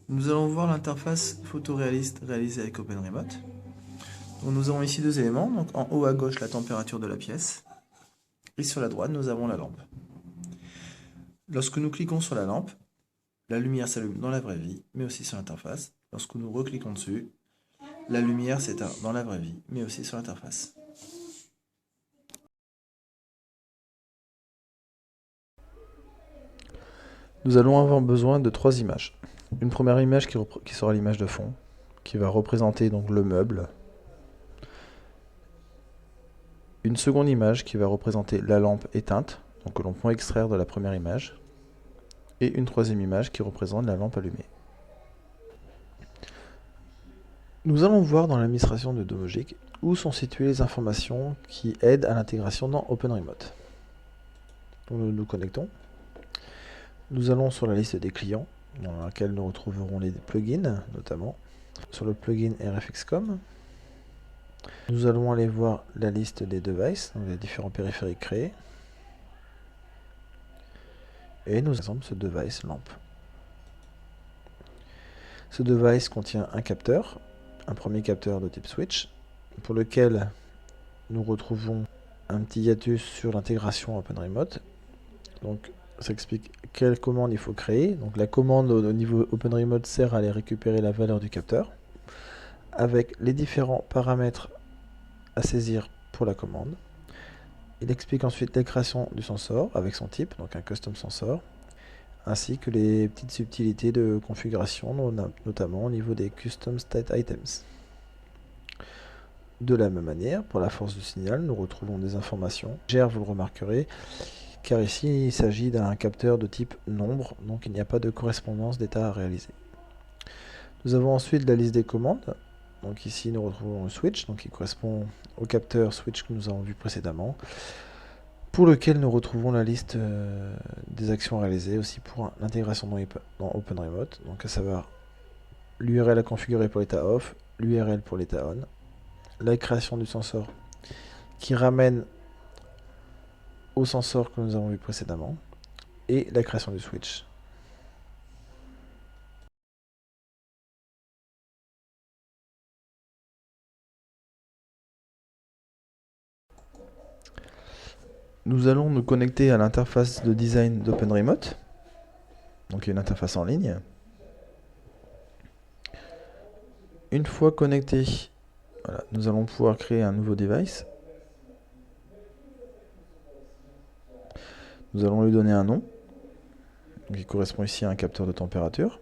Nous allons voir l'interface photoréaliste réalisée avec OpenRemote. Donc nous avons ici deux éléments, donc en haut à gauche la température de la pièce, et sur la droite nous avons la lampe. Lorsque nous cliquons sur la lampe, la lumière s'allume dans la vraie vie, mais aussi sur l'interface. Lorsque nous recliquons dessus, la lumière s'éteint dans la vraie vie, mais aussi sur l'interface. Nous allons avoir besoin de trois images. Une première image qui sera l'image de fond, qui va représenter donc le meuble. Une seconde image qui va représenter la lampe éteinte, donc que l'on peut extraire de la première image. Et une troisième image qui représente la lampe allumée. Nous allons voir dans l'administration de Domogic où sont situées les informations qui aident à l'intégration dans OpenRemote. Donc nous nous connectons. Nous allons sur la liste des clients, dans laquelle nous retrouverons les plugins, notamment sur le plugin RFXCOM. Nous allons aller voir la liste des devices, donc les différents périphériques créés. Et nous avons ce device lampe. Ce device contient un capteur, un premier capteur de type switch, pour lequel nous retrouvons un petit hiatus sur l'intégration OpenRemote. Donc ça explique quelle commande il faut créer. Donc la commande au niveau OpenRemote sert à aller récupérer la valeur du capteur, avec les différents paramètres à saisir pour la commande. Il explique ensuite la création du sensor avec son type, donc un custom sensor, ainsi que les petites subtilités de configuration, notamment au niveau des custom state items. De la même manière, pour la force du signal, nous retrouvons des informations. Vous le remarquerez, car ici il s'agit d'un capteur de type nombre, donc il n'y a pas de correspondance d'état à réaliser. Nous avons ensuite la liste des commandes. Donc ici nous retrouvons le switch, donc qui correspond au capteur switch que nous avons vu précédemment, pour lequel nous retrouvons la liste des actions réalisées aussi pour l'intégration dans OpenRemote, donc à savoir l'URL à configurer pour l'état off, l'URL pour l'état on, la création du sensor qui ramène au sensor que nous avons vu précédemment, et la création du switch. Nous allons nous connecter à l'interface de design d'OpenRemote, donc il y a une interface en ligne. Une fois connecté, voilà, nous allons pouvoir créer un nouveau device. Nous allons lui donner un nom, qui correspond ici à un capteur de température.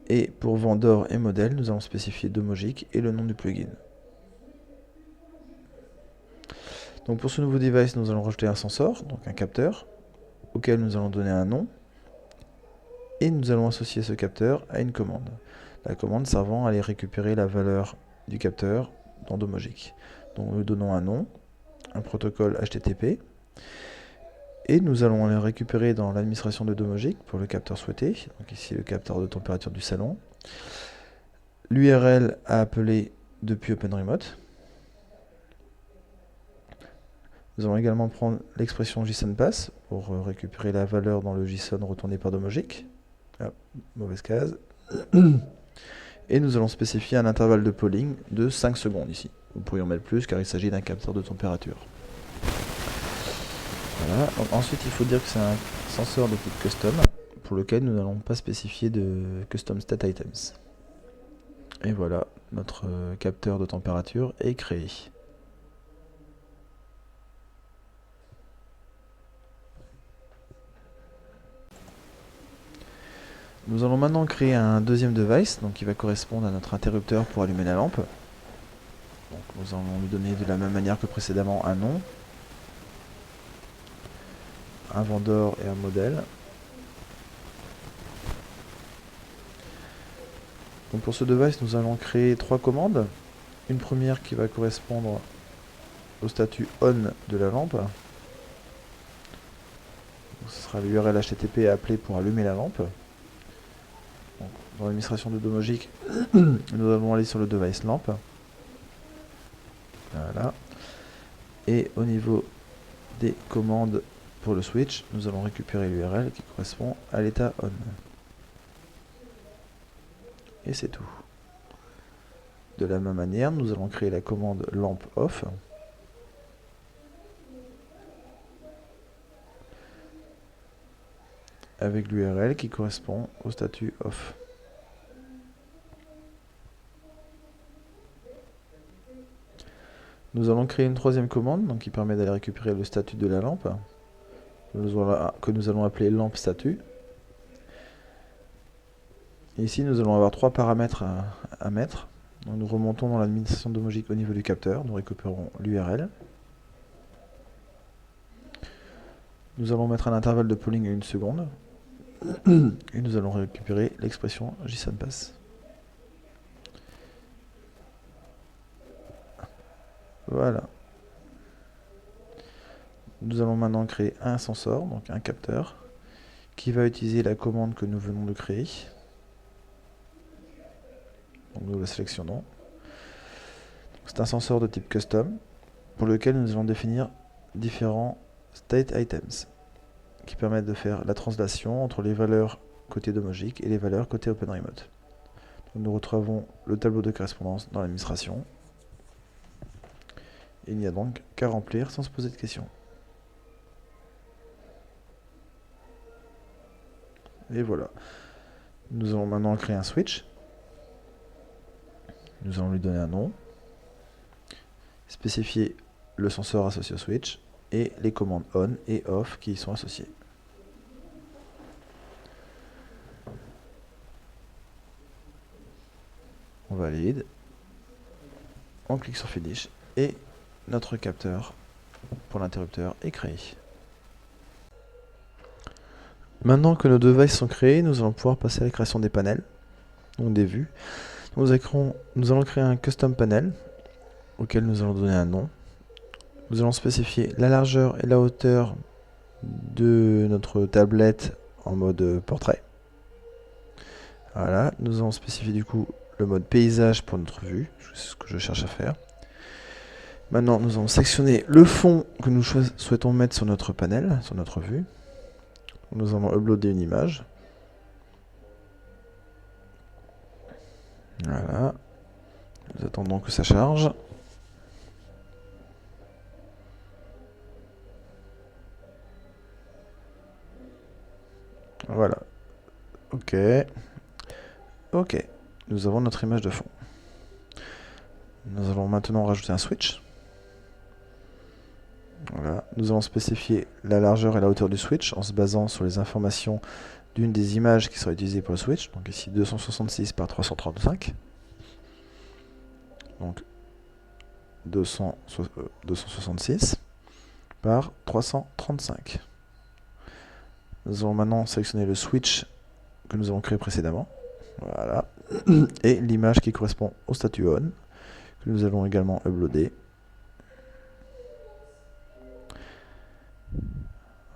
Et pour vendor et modèle, nous allons spécifier Domogic et le nom du plugin. Donc pour ce nouveau device, nous allons rajouter un sensor, donc un capteur, auquel nous allons donner un nom. Et nous allons associer ce capteur à une commande. La commande servant à aller récupérer la valeur du capteur dans Domogic. Donc nous lui donnons un nom, un protocole HTTP. Et nous allons aller récupérer dans l'administration de Domogic pour le capteur souhaité, donc ici le capteur de température du salon, l'URL à appeler depuis OpenRemote. Nous allons également prendre l'expression JSON-Pass pour récupérer la valeur dans le JSON retourné par Domogic. Ah, mauvaise case. Et nous allons spécifier un intervalle de polling de 5 secondes ici. Vous pourriez en mettre plus car il s'agit d'un capteur de température. Voilà. Ensuite, il faut dire que c'est un sensor de type custom pour lequel nous n'allons pas spécifier de custom state items. Et voilà, notre capteur de température est créé. Nous allons maintenant créer un deuxième device, donc qui va correspondre à notre interrupteur pour allumer la lampe. Donc nous allons lui donner de la même manière que précédemment un nom, un vendor et un modèle. Donc pour ce device, nous allons créer trois commandes. Une première qui va correspondre au statut on de la lampe. Donc ce sera l'URL HTTP à appeler pour allumer la lampe. Donc, dans l'administration de Domogic, nous allons aller sur le device lampe. Voilà. Et au niveau des commandes pour le switch, nous allons récupérer l'URL qui correspond à l'état on. et c'est tout. De la même manière, nous allons créer la commande lampe off. Avec l'URL qui correspond au statut off. Nous allons créer une troisième commande donc qui permet d'aller récupérer le statut de la lampe que nous allons appeler lampe statut. Et ici nous allons avoir trois paramètres à mettre. Donc, nous remontons dans l'administration domotique au niveau du capteur, nous récupérons l'URL. Nous allons mettre un intervalle de polling à 1 seconde. Et nous allons récupérer l'expression JSONPass. Voilà. Nous allons maintenant créer un sensor, donc un capteur, qui va utiliser la commande que nous venons de créer. Donc nous la sélectionnons. C'est un sensor de type custom, pour lequel nous allons définir différents state items, qui permettent de faire la translation entre les valeurs côté Domogic et les valeurs côté OpenRemote. Donc nous retrouvons le tableau de correspondance dans l'administration. Il n'y a donc qu'à remplir sans se poser de questions. Et voilà. Nous allons maintenant créer un switch. Nous allons lui donner un nom. Spécifier le sensor associé au switch et les commandes on et off qui y sont associées. On valide. On clique sur Finish et notre capteur pour l'interrupteur est créé. Maintenant que nos devices sont créés, nous allons pouvoir passer à la création des panels, donc des vues. Nous allons créer un custom panel auquel nous allons donner un nom. Nous allons spécifier la largeur et la hauteur de notre tablette en mode portrait. Voilà, nous allons spécifier du coup le mode paysage pour notre vue, c'est ce que je cherche à faire. Maintenant, nous allons sectionner le fond que nous souhaitons mettre sur notre panel, sur notre vue. Nous allons uploader une image. Voilà. Nous attendons que ça charge. Voilà. Ok. Ok. Nous avons notre image de fond. Nous allons maintenant rajouter un switch. Voilà. Nous allons spécifier la largeur et la hauteur du switch en se basant sur les informations d'une des images qui sera utilisée pour le switch. Donc ici 266 par 335. Donc 266 par 335. Nous allons maintenant sélectionner le switch que nous avons créé précédemment. Voilà. Et l'image qui correspond au statut on, que nous allons également uploader.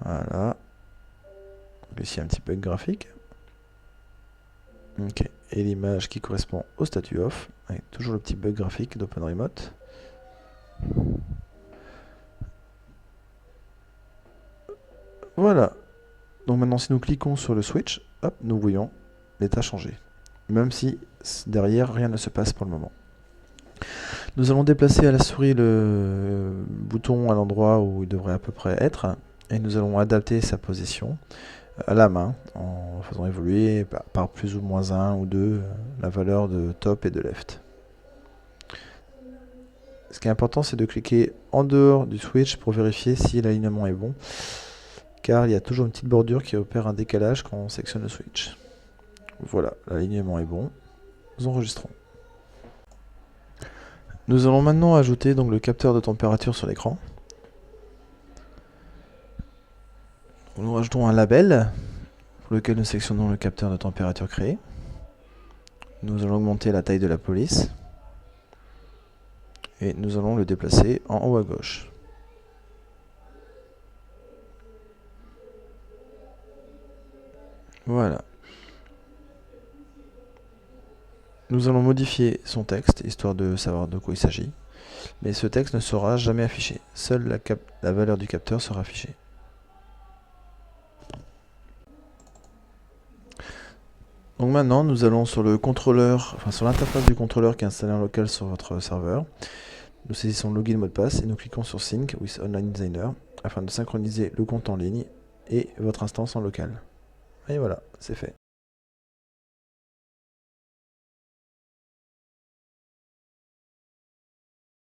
Voilà. Donc ici un petit bug graphique. Ok. Et l'image qui correspond au statut off, avec toujours le petit bug graphique d'OpenRemote. Voilà. Donc maintenant si nous cliquons sur le switch, hop, nous voyons l'état changé. Même si derrière rien ne se passe pour le moment. Nous allons déplacer à la souris le bouton à l'endroit où il devrait à peu près être. Et nous allons adapter sa position à la main en faisant évoluer par plus ou moins 1 ou 2 la valeur de top et de left. Ce qui est important, c'est de cliquer en dehors du switch pour vérifier si l'alignement est bon, car il y a toujours une petite bordure qui opère un décalage quand on sélectionne le switch. Voilà, l'alignement est bon. Nous enregistrons. Nous allons maintenant ajouter donc le capteur de température sur l'écran. Nous rajoutons un label pour lequel nous sélectionnons le capteur de température créé. Nous allons augmenter la taille de la police et nous allons le déplacer en haut à gauche. Voilà. Nous allons modifier son texte histoire de savoir de quoi il s'agit, mais ce texte ne sera jamais affiché. Seule la valeur du capteur sera affichée. Donc maintenant, nous allons sur le contrôleur, enfin sur l'interface du contrôleur qui est installé en local sur votre serveur. Nous saisissons login mot de passe et nous cliquons sur Sync with Online Designer afin de synchroniser le compte en ligne et votre instance en local. Et voilà, c'est fait.